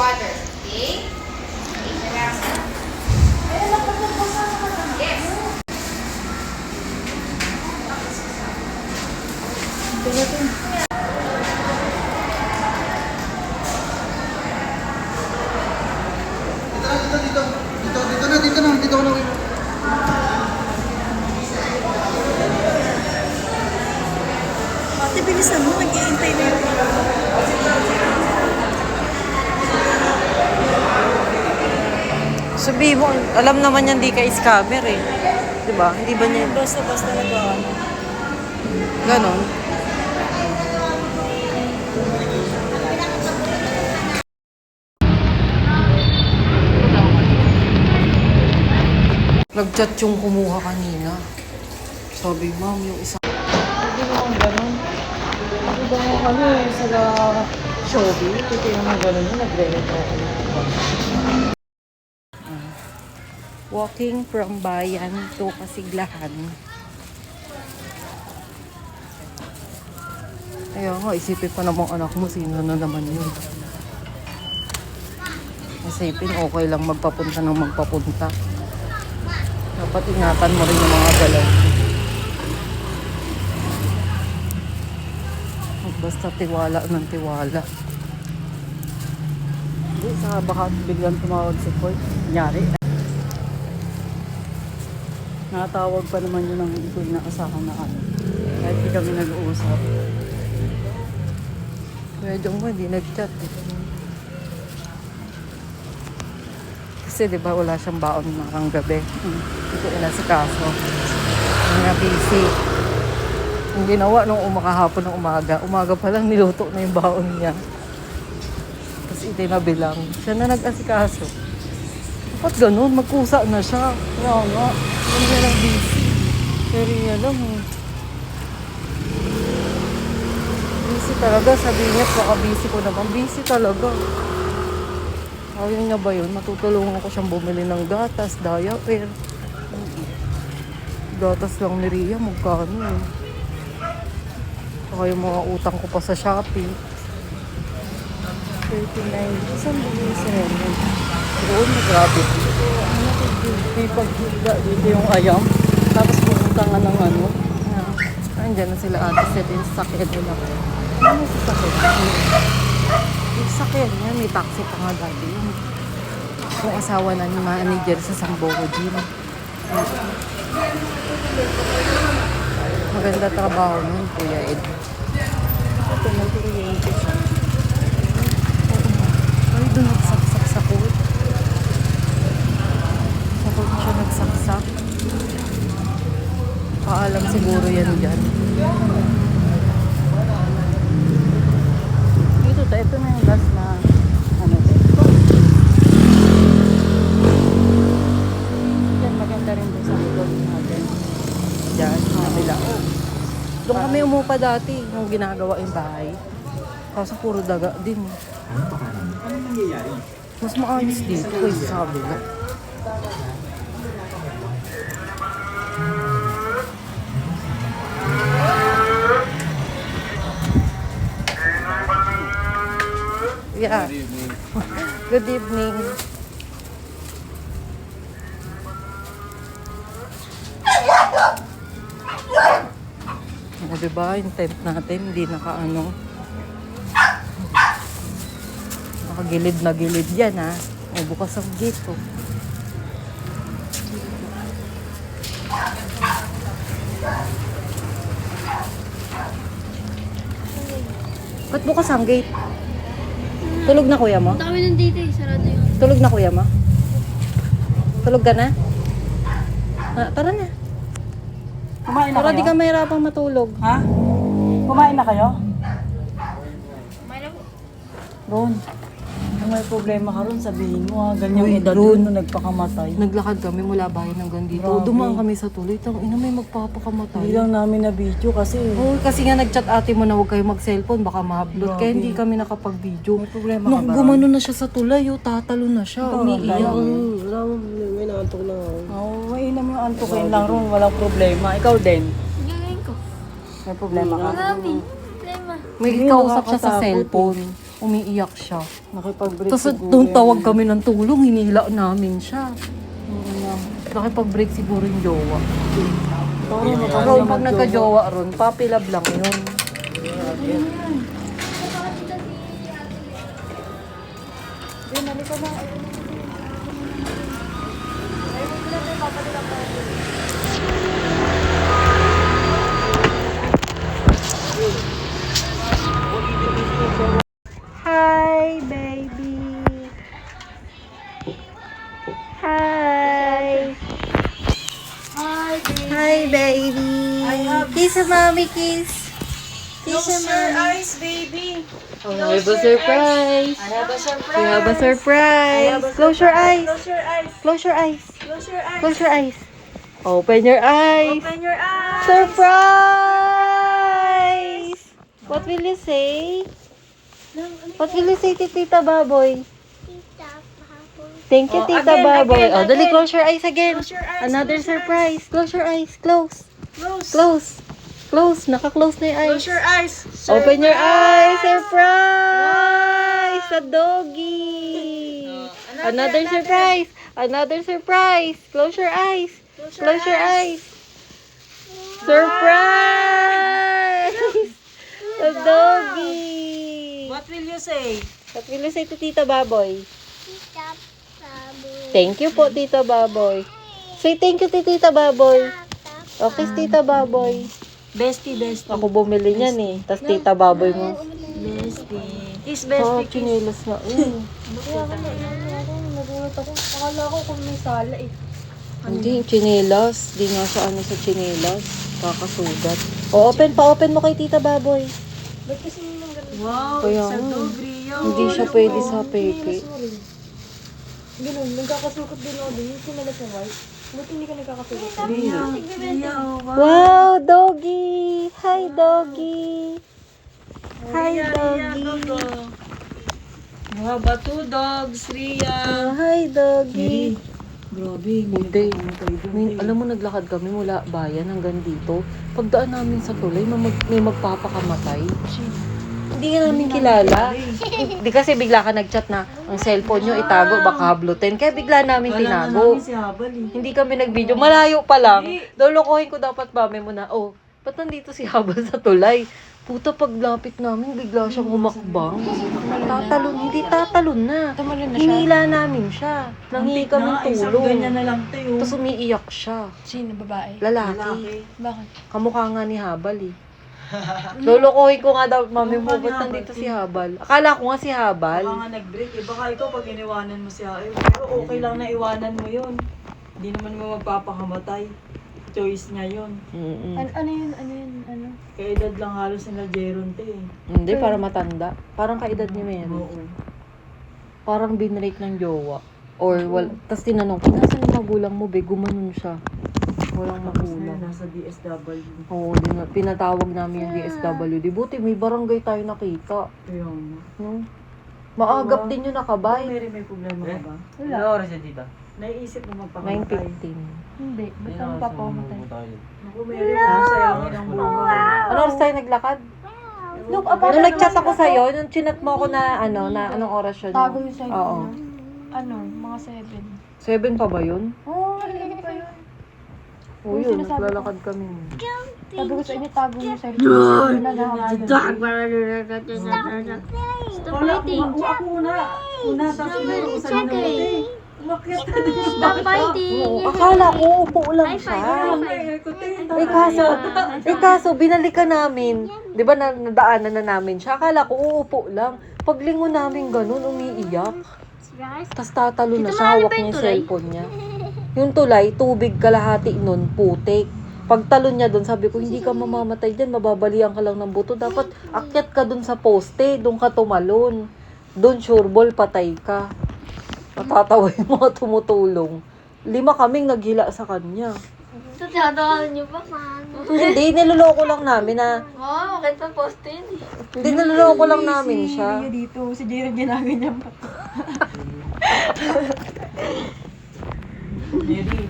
water. Okay? Okay, sarasa. Yes. Dito na. Ate, bilisan mo. Nag-iintay na yun. Sabihin mo, alam naman yan di ka scammer eh. Diba? Hindi ba niya Basta-basta nag-ano. ganon? Nag-chat yung kumuha kanina. Sabi, ma'am, yung isa. Hindi naman ganon. Hindi ba nga kami sa Shopee? Hindi naman ganon yun. Nagre-retro ko na. Walking from Bayan to Kasiglahan. Ayaw nga, isipin pa namang anak mo, sino na naman yun. Isipin, okay lang magpapunta ng magpapunta. Dapat ingatan mo rin yung mga galaw. Basta tiwala ng tiwala. Hindi, saka baka biglang tumawag si Coy. Nyari. Natawag pa naman yun ang hindi ko inaasahan na ano. Kahit di kami nag-uusap. Medyo mo, hindi nag-chat eh. Kasi di ba wala siyang baon nakang gabi. Hindi ko inasikaso. Mga busy. Ang ginawa nung umakahapon ng umaga pa lang niluto na yung baon niya. Tapos itinabilang. Siya na nag-asikaso. Dapat ganun, magkusa na siya. Kaya nga, hindi niya lang busy. Pero niya lang busy talaga. Sabihin niya, baka busy ko naman. Busy talaga. Ayaw niya ba yun? Matutulungan ko siyang bumili ng gatas, diaper. Gatas lang ni Ria, magkano eh. Saka yung mga utang ko pa sa Shopee. 39. Saan bumili si Renan? Doon, grabe. May paghiga dito yung ayam. Tapos pumunta nga ng ano. Andiyan na sila ate sa din sa sakyan nila. Ano sa sakyan? Yung sakyan niya, may taxi pa nga dati yun. Yung asawa na ni manager sa Sambogo Gym. Maganda trabaho nun, Kuya Ed. Ito, nag-oriente siya. Ay, doon nagsaksak sa court. Sa court siya nagsaksak. Paalam siguro yan dyan. Ito na yung last na ano dito. Yan, maganda rin doon sa likod natin. Diyan, nabila. Doon kami umupa dati nung ginagawa yung bahay. Kaso puro daga din. Ano nangyayari? Mas maayos dito kaysa sa kabila. Yeah. Good evening. Diba, yung tent natin, hindi nakaano. Nakagilid na gilid yan, ha. O, bukas ang gate, oh. Ba't bukas ang gate? Tulog na kuya mo? Ang dami nandito eh. Sarado yun. Tulog na kuya mo? Tulog ka na? Tara na. Kumain na Para di kayo? ka mahirapang matulog. Ha? Kumain na kayo? May na po. Ron, kung may problema ka ron, sabihin mo ha. Ganyang Uy, edad Ron. yun nung nagpakamatay. Naglakad kami mula bayan hanggang dito. Grabe. Dumaan kami sa tuloy. Tang ina, may magpapakamatay. Hindi lang namin na video kasi Oo, kasi nga nag-chat ate mo na huwag kayo mag-cellphone, baka ma-upload. Kaya hindi kami nakapag-video. may problema ka Nung ba? gumano na siya sa tulay, tatalo na siya. Ikaw, Umiiyak. may naantok na. Oo, mainam yung antokin lang ron. Walang problema. Ikaw din. Gagawin ko. May problema ka? Marami. Problema. May Hindi, kausap siya sa nakakatakot cellphone. Umiiyak siya. Nakipag-break Tapos siguro doon yan. tawag kami ng tulong, hinila namin siya. Nakipag-break siguro yung jowa. Pero pag nagka-jowa ron, papilab lang yun. Hi, baby. Hi. Hi, baby. Kiss a mommy, kiss. Kiss a mommy. Eyes, baby. Oh, I have a surprise. I have a surprise. We have a surprise. Close your eyes. Close your eyes. Close your eyes. Close your eyes. Close your eyes. Open your eyes. Open your eyes. Surprise! What will you say? What will you say to Tita Baboy? Thank you, Oh, Tita again, Baboy. again, Oh, dali, again. close your eyes again. Close your eyes, Another close your surprise. Close your eyes. Close. Close. Close. Close. Naka-close na yung eyes. Close your eyes. Open your eyes. Surprise! A doggy. Another surprise. Another surprise. Close your eyes. Close your eyes. Surprise! A doggy. What will you say? What will you say to Tita Baboy? Thank you po, Tita Baboy. Say thank you to Tita Baboy. Okay, Tita Baboy. Bestie, bestie. Ako bumili niyan eh. Tapos Tita Baboy mo. Bestie. Kiss, Oh, bestie, kiss. chinelas na. Nagulat ako. Akala ko kung may sala eh. Hindi, chinelas. Di nga siya ano sa chinelas. Kakasugat. O, open mo kay Tita Baboy. Ba't kasi nang ganun? Wow, Kaya it's a nga. dog, Rio. Hindi siya pwede sa peke. Ganun, nagkakasukat din ako din. Yung sinalas na white. Ba't hindi ka nagkakasukat? Rio, Rio, wow. Wow, doggy! Hi, doggy! Hi, Ria, doggy! go. You have a 2 dogs, Ria. Oh, hi, doggy! Grabe, Hindi. Alam mo, naglakad kami mula bayan hanggang dito. Pagdaan namin sa tulay, may magpapakamatay. Hindi ka namin kilala. Hindi kasi bigla ka nag-chat na ang cellphone nyo itago, baka hablutin. Kaya bigla namin tinago. si Habal eh. Hindi kami nag-video. Malayo pa lang. Lolokohin ko dapat mami mo na, oh, ba't nandito si Habal sa tulay? Puta, paglapit namin, bigla siyang umakbang. Tatalon, hindi tatalon na. Tumalon na siya. Hinila namin siya. Nangingi kami Isang tulong. ganyan na lang tayo. Tapos umiiyak siya. Sino, babae? Lalaki. Bakit? Kamukha nga ni Habal eh. Lolokohin ko nga daw, mami mo, Kamukha ni ba't Habal, nandito eh. si Habal? Akala ko nga si Habal. Baka nga nag-break eh. Baka ikaw pag iniwanan mo siya. Pero okay lang na iwanan mo yun. Hindi naman mo magpapakamatay. Choice niya yun. Mm-mm. Ano yun? Ano? Kaya edad lang halos nila Jeronte eh. Hindi, para matanda. Parang kaedad ni Mary. Oo. Parang binrake ng jowa. Or, tapos tinanong ko, nasan yung magulang mo, be? Gumanon siya. Walang Tapos na magulang. nasa DSW. Oo, pinatawag namin yung DSWD. Buti may barangay tayo nakita. Kaya nga. No? Maagap din yung nakabay. Mary, may problema ka ba? Wala. oras yan, tita? Naiisip mo magpakamatay. 9:15. Hindi. Ba't ang papamatay? Naku, Mary, sayangin ang buhay. Ano oras tayo naglakad? Look, Nung nag-chat ako sa'yo, nung chinat mo ako na anong oras yun? Tago yung side Oo. niya. Ano? Mga 7 7. pa ba yun? Oo, hindi pa yun. Oo yun, naglalakad kami. Sabi ko sa inyo, tago yung side niya. Yun na Stop fighting! Ako una! Una, tapos meron ko sa minuti. Umakyat ka din. Stop fighting! Oo, akala ko upo lang siya. Kaso, binalikan namin. Di ba, nadaanan na namin siya. Akala ko uupo lang. Paglingon namin ganun, umiiyak. Tapos tatalo na siya, hawak niya yung cellphone niya. Yung tulay, tubig kalahati nun, putik. Pagtalon niya doon, sabi ko, hindi ka mamamatay dyan, mababalian ka lang ng buto. Dapat akyat ka doon sa poste, doon ka tumalon. Doon, sureball, patay ka. Matatawa yung mga tumutulong. 5 kaming naghila sa kanya. Tatatawanan niyo ba? Hindi, niloloko lang namin na, Oo, bakit pa poste yun eh. hindi niloloko lang namin siya. Dito, si Jared ginaganyan pa. Mary,